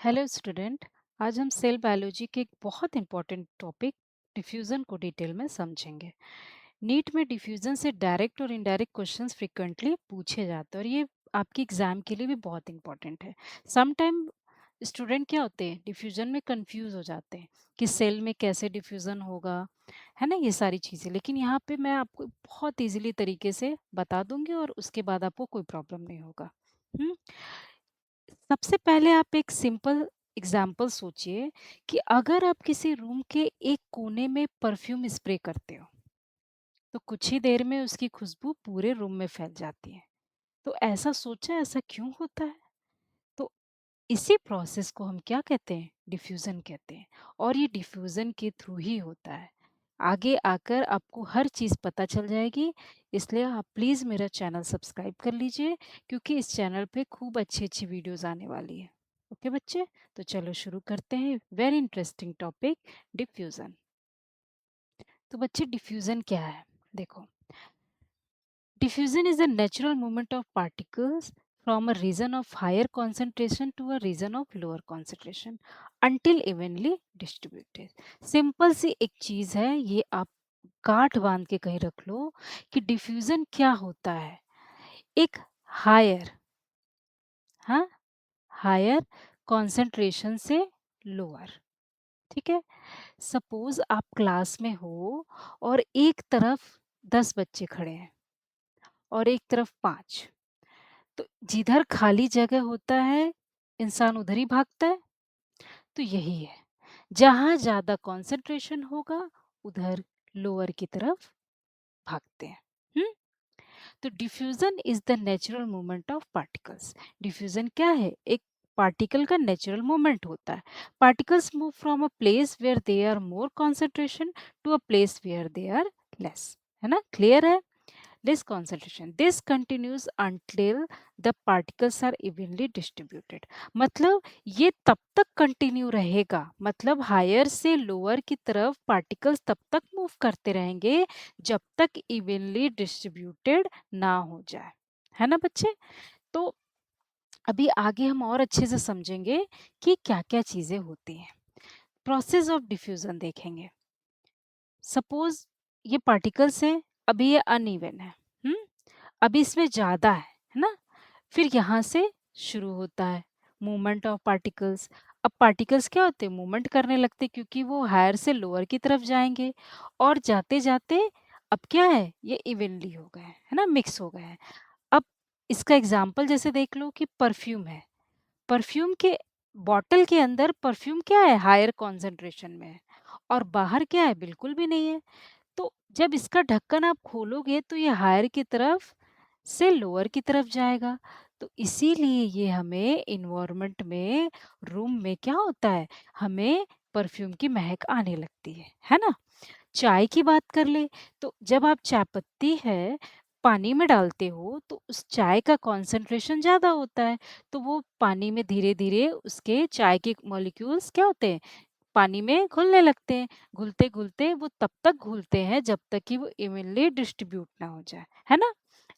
Hello student. आज हम cell biology के एक बहुत इंपॉर्टेंट टॉपिक डिफ्यूजन को डिटेल में समझेंगे। नीट में डिफ्यूजन से डायरेक्ट और इनडायरेक्ट क्वेश्चंस फ्रिक्वेंटली पूछे जाते हैं और ये आपके एग्जाम के लिए भी बहुत इंपॉर्टेंट है। सम टाइम स्टूडेंट क्या होते हैं, डिफ्यूजन में कंफ्यूज हो जाते हैं कि सेल में कैसे डिफ्यूजन होगा, है ना, ये सारी चीज़ें। लेकिन यहाँ पे मैं आपको बहुत इजीली तरीके से बता दूंगी और उसके बाद आपको कोई प्रॉब्लम नहीं होगा। हम्म सबसे पहले आप एक सिंपल एग्जाम्पल सोचिए कि अगर आप किसी रूम के एक कोने में परफ्यूम स्प्रे करते हो तो कुछ ही देर में उसकी खुशबू पूरे रूम में फैल जाती है। तो ऐसा सोचा, ऐसा क्यों होता है? तो इसी प्रोसेस को हम क्या कहते हैं, डिफ्यूजन कहते हैं। और ये डिफ्यूजन के थ्रू ही होता है। आगे आकर आपको हर चीज़ पता चल जाएगी। इसलिए आप प्लीज़ मेरा चैनल सब्सक्राइब कर लीजिए, क्योंकि इस चैनल पे खूब अच्छी अच्छी वीडियोस आने वाली है। ओके बच्चे, तो चलो शुरू करते हैं। Very interesting topic, diffusion. तो बच्चे, डिफ्यूजन क्या है? देखो, diffusion is a natural movement of particles from a region of higher concentration to a region of lower concentration until evenly distributed. Simple सी एक चीज है, ये आप गांठ बांध के कहीं रख लो कि डिफ्यूजन क्या होता है। एक हायर, हाँ, हायर कॉन्सेंट्रेशन से लोअर। ठीक है। सपोज आप क्लास में हो और एक तरफ 10 बच्चे खड़े हैं और एक तरफ 5। तो जिधर खाली जगह होता है इंसान उधर ही भागता है। तो यही है, जहां ज्यादा कंसंट्रेशन होगा उधर लोअर की तरफ भागते हैं। हम्म तो diffusion is the natural movement of particles. Diffusion क्या है? एक पार्टिकल का नेचुरल मूवमेंट होता है। Particles move from a place where they are more concentration to a place where they are less. है ना, क्लियर है? This concentration, this continues until the particles are evenly distributed। मतलब ये तब तक कंटिन्यू रहेगा, मतलब हायर से लोअर की तरफ पार्टिकल्स तब तक मूव करते रहेंगे जब तक इवनली डिस्ट्रीब्यूटेड ना हो जाए। है ना बच्चे? तो अभी आगे हम और अच्छे से समझेंगे कि क्या क्या चीजें होती हैं। प्रोसेस ऑफ डिफ्यूजन देखेंगे। सपोज ये पार्टिकल्स हैं, अभी ये अनइवन है। हम्म अभी इसमें ज्यादा है ना। फिर यहाँ से शुरू होता है मूवमेंट ऑफ पार्टिकल्स। अब पार्टिकल्स क्या होते हैं, मूवमेंट करने लगते हैं, क्योंकि वो हायर से लोअर की तरफ जाएंगे। और जाते जाते अब क्या है, ये इवनली हो गए है ना, मिक्स हो गए हैं। अब इसका एग्जाम्पल जैसे देख लो कि परफ्यूम है। परफ्यूम के बॉटल के अंदर परफ्यूम क्या है, हायर कॉन्सेंट्रेशन में है, और बाहर क्या है, बिल्कुल भी नहीं है। तो जब इसका ढक्कन आप खोलोगे तो ये हायर की तरफ से लोअर की तरफ जाएगा। तो इसीलिए ये हमें इन्वायरमेंट में, रूम में क्या होता है, हमें परफ्यूम की महक आने लगती है ना। चाय की बात कर ले, तो जब आप चाय पत्ती है पानी में डालते हो तो उस चाय का कंसंट्रेशन ज्यादा होता है। तो वो पानी में धीरे धीरे उसके चाय के मॉलिक्यूल्स क्या होते हैं, पानी में घुलने लगते हैं। घुलते घुलते वो तब तक घुलते हैं जब तक कि वो इवनली डिस्ट्रीब्यूट ना हो जाए, है ना।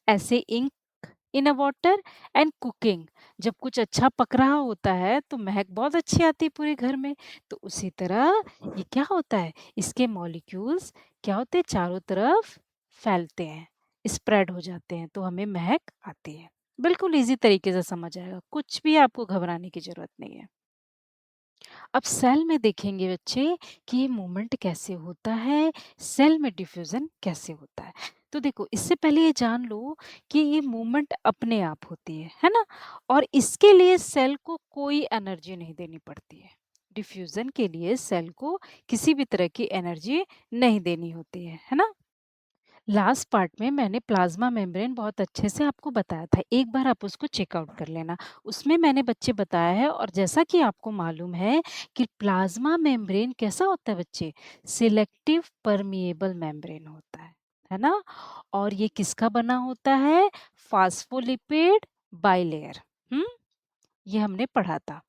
ऐसे ink in a water and cooking, जब कुछ अच्छा पक रहा होता है तो महक बहुत अच्छी आती है पूरे घर में। तो उसी तरह ये क्या होता है, इसके मॉलिक्यूल्स क्या होते हैं, चारों तरफ फैलते हैं, स्प्रेड हो जाते हैं, तो हमें महक आती है। बिल्कुल इजी तरीके से समझ आएगा, कुछ भी आपको घबराने की जरूरत नहीं है। अब सेल में देखेंगे बच्चे कि ये मूवमेंट कैसे होता है, सेल में डिफ्यूजन कैसे होता है। तो देखो, इससे पहले ये जान लो कि ये मूवमेंट अपने आप होती है ना। और इसके लिए सेल को कोई एनर्जी नहीं देनी पड़ती है। डिफ्यूजन के लिए सेल को किसी भी तरह की एनर्जी नहीं देनी होती है ना। लास्ट पार्ट में मैंने प्लाज्मा मेम्ब्रेन बहुत अच्छे से आपको बताया था, एक बार आप उसको चेकआउट कर लेना। उसमें मैंने बच्चे बताया है, और जैसा कि आपको मालूम है कि प्लाज्मा मेम्ब्रेन कैसा होता है बच्चे, सिलेक्टिव परमिएबल मेम्ब्रेन होता है ना। और ये किसका बना होता है, फास्फोलिपिड बाइलेयर। हम्म ये हमने पढ़ा था।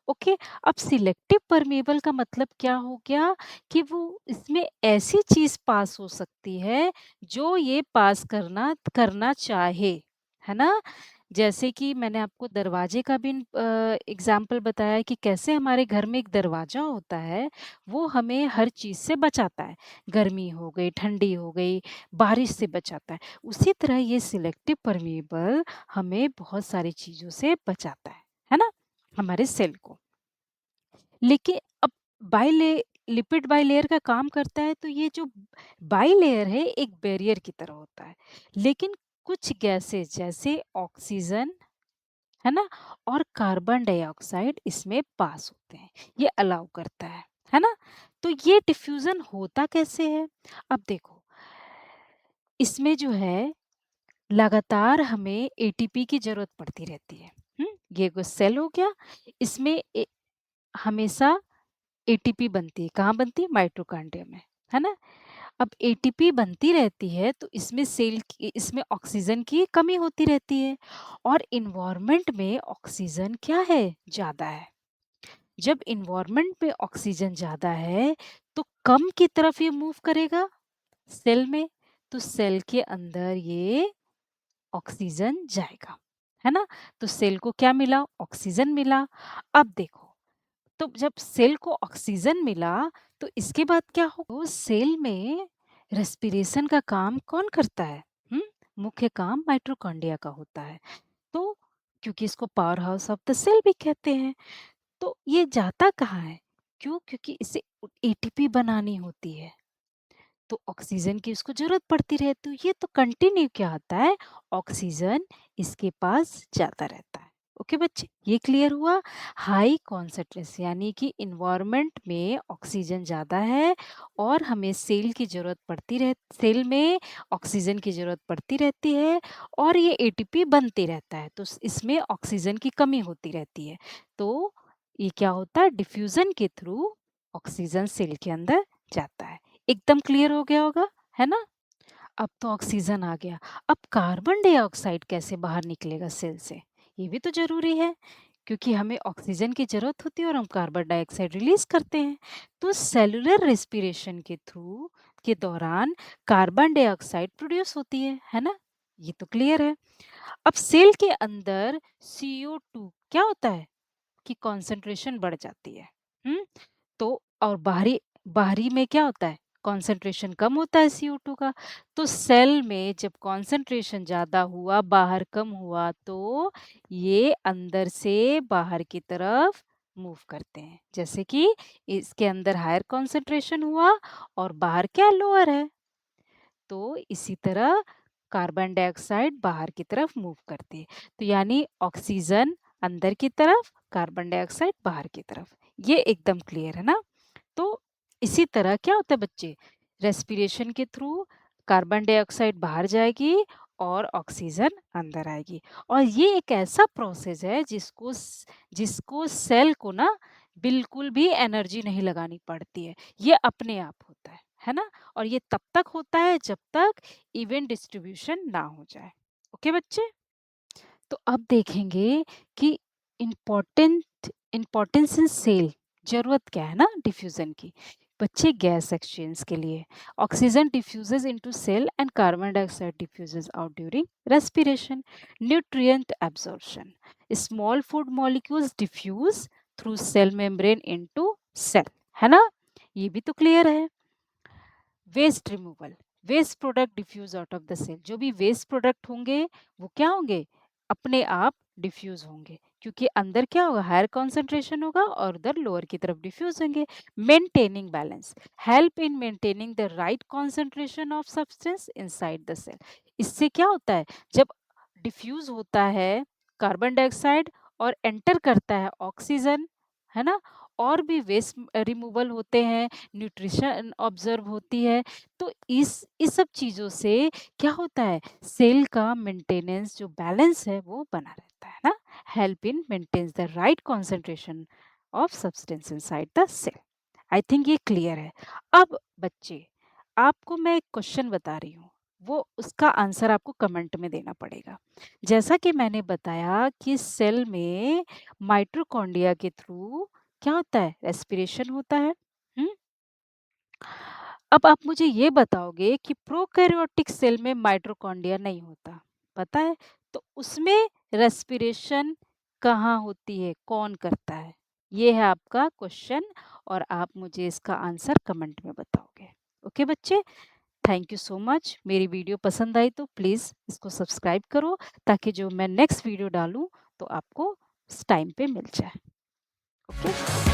ओके। अब सिलेक्टिव परमेबल का मतलब क्या हो गया, कि वो इसमें ऐसी चीज पास हो सकती है जो ये पास करना करना चाहे, है ना। जैसे कि मैंने आपको दरवाजे का भी एग्ज़ाम्पल बताया कि कैसे हमारे घर में एक दरवाज़ा होता है, वो हमें हर चीज़ से बचाता है। गर्मी हो गई, ठंडी हो गई, बारिश से बचाता है। उसी तरह ये सिलेक्टिव परमेएबल हमें बहुत सारी चीज़ों से बचाता है ना? हमारे सेल को। लेकिन अब बाइले लिपिड बाइलेयर का काम करता है, तो ये जो बाइलेयर है एक बैरियर की तरह होता है। लेकिन कुछ गैसेज़ जैसे ऑक्सीजन, है ना? और कार्बन डाइऑक्साइड इसमें पास होते हैं, ये अलाउ करता है ना? तो ये डिफ्यूज़न होता कैसे है? अब देखो, इसमें जो है लगातार हमें एटीपी की ज़रूरत पड़ती रहती है। हुँ? ये कोई सेल हो गया, इसमें हमेशा एटीपी बनती है, कहाँ बनती है? माइटोकॉन्ड्रिया में, है ना? अब एटीपी बनती रहती है तो इसमें ऑक्सीजन की कमी होती रहती है और इन्वायरमेंट में ऑक्सीजन क्या है? ज़्यादा है। जब इन्वायरमेंट में ऑक्सीजन ज़्यादा है तो कम की तरफ ये मूव करेगा सेल में, तो सेल के अंदर ये ऑक्सीजन जाएगा, है ना? तो सेल को क्या मिला? ऑक्सीजन मिला। अब देखो, तो जब सेल को ऑक्सीजन मिला तो इसके बाद क्या हो, तो सेल में रेस्पिरेशन का काम कौन करता है? हम्म, मुख्य काम माइटोकॉन्ड्रिया का होता है। तो क्योंकि इसको power house of the cell भी कहते हैं, तो ये जाता कहाँ है? क्यों? क्योंकि इसे एटीपी बनानी होती है, तो ऑक्सीजन की उसको जरूरत पड़ती रहे, तो ये तो कंटिन्यू क्या होता है, ऑक्सीजन इसके पास जाता रहता है। ओके बच्चे, ये क्लियर हुआ? हाई कॉन्सेंट्रेशन यानी कि इन्वायरमेंट में ऑक्सीजन ज़्यादा है और हमें सेल में ऑक्सीजन की ज़रूरत पड़ती रहती है और ये एटीपी बनते रहता है, तो इसमें ऑक्सीजन की कमी होती रहती है। तो ये क्या होता है, डिफ्यूज़न के थ्रू ऑक्सीजन सेल के अंदर जाता है। एकदम क्लियर हो गया होगा, है ना? अब तो ऑक्सीजन आ गया। अब कार्बन डाइऑक्साइड कैसे बाहर निकलेगा सेल से? ये भी तो ज़रूरी है, क्योंकि हमें ऑक्सीजन की ज़रूरत होती है और हम कार्बन डाइऑक्साइड रिलीज़ करते हैं। तो सेलुलर रेस्पिरेशन के दौरान कार्बन डाइऑक्साइड प्रोड्यूस होती है ना? ये तो क्लियर है। अब सेल के अंदर CO2 क्या होता है कि कॉन्सेंट्रेशन बढ़ जाती है। हुँ? तो और बाहरी बाहरी में क्या होता है, कॉन्सेंट्रेशन कम होता है CO2 का। तो सेल में जब कॉन्सेंट्रेशन ज्यादा हुआ, बाहर कम हुआ, तो ये अंदर से बाहर की तरफ मूव करते हैं, जैसे कि इसके अंदर हायर कॉन्सेंट्रेशन हुआ और बाहर क्या, लोअर है। तो इसी तरह कार्बन डाइऑक्साइड बाहर की तरफ मूव करती है, तो यानी ऑक्सीजन अंदर की तरफ, कार्बन डाइऑक्साइड बाहर की तरफ। ये एकदम क्लियर है ना? तो इसी तरह क्या होता है बच्चे, रेस्पिरेशन के थ्रू कार्बन डाइऑक्साइड बाहर जाएगी और ऑक्सीजन अंदर आएगी। और ये एक ऐसा प्रोसेस है जिसको सेल को ना बिल्कुल भी एनर्जी नहीं लगानी पड़ती है, ये अपने आप होता है ना? और ये तब तक होता है जब तक इवन डिस्ट्रीब्यूशन ना हो जाए। ओके बच्चे, तो अब देखेंगे कि इम्पोर्टेंट इम्पोर्टेंस इन सेल, जरूरत क्या है ना डिफ्यूजन की। बच्चे, गैस एक्सचेंज के लिए oxygen diffuses into cell and carbon dioxide diffuses out during respiration. Nutrient absorption, small food molecules diffuse through cell membrane into cell, है ना? ये भी तो क्लियर है। Waste removal, waste product diffuse out of the cell, जो भी waste product होंगे वो क्या होंगे, अपने आप डिफ्यूज होंगे, क्योंकि अंदर क्या होगा, हायर कॉन्सेंट्रेशन होगा और उधर लोअर की तरफ डिफ्यूज होंगे। Maintaining balance, help in maintaining the right concentration of substance inside the cell. इससे क्या होता है, जब डिफ्यूज होता है कार्बन डाइऑक्साइड और एंटर करता है ऑक्सीजन, है ना, और भी वेस्ट रिमूवल होते हैं, न्यूट्रिशन ऑब्जर्व होती है, तो इस सब चीज़ों से क्या होता है, सेल का मेंटेनेंस जो बैलेंस है वो बना रहता है ना। Help in maintains the right concentration of substance inside the cell. I think ये क्लियर है। अब बच्चे, आपको मैं एक क्वेश्चन बता रही हूँ, वो उसका आंसर आपको कमेंट में देना पड़ेगा। जैसा कि मैंने बताया कि सेल में माइटोकॉन्ड्रिया के थ्रू क्या होता है, रेस्पिरेशन होता है। हुँ? अब आप मुझे ये बताओगे कि प्रोकैरियोटिक सेल में माइटोकॉन्ड्रिया नहीं होता, पता है? तो उसमें रेस्पिरेशन कहाँ होती है, कौन करता है? ये है आपका क्वेश्चन और आप मुझे इसका आंसर कमेंट में बताओगे। ओके बच्चे, थैंक यू सो मच। मेरी वीडियो पसंद आई तो प्लीज़ इसको सब्सक्राइब करो ताकि जो मैं नेक्स्ट वीडियो डालूँ तो आपको टाइम पे मिल जाए। ओके?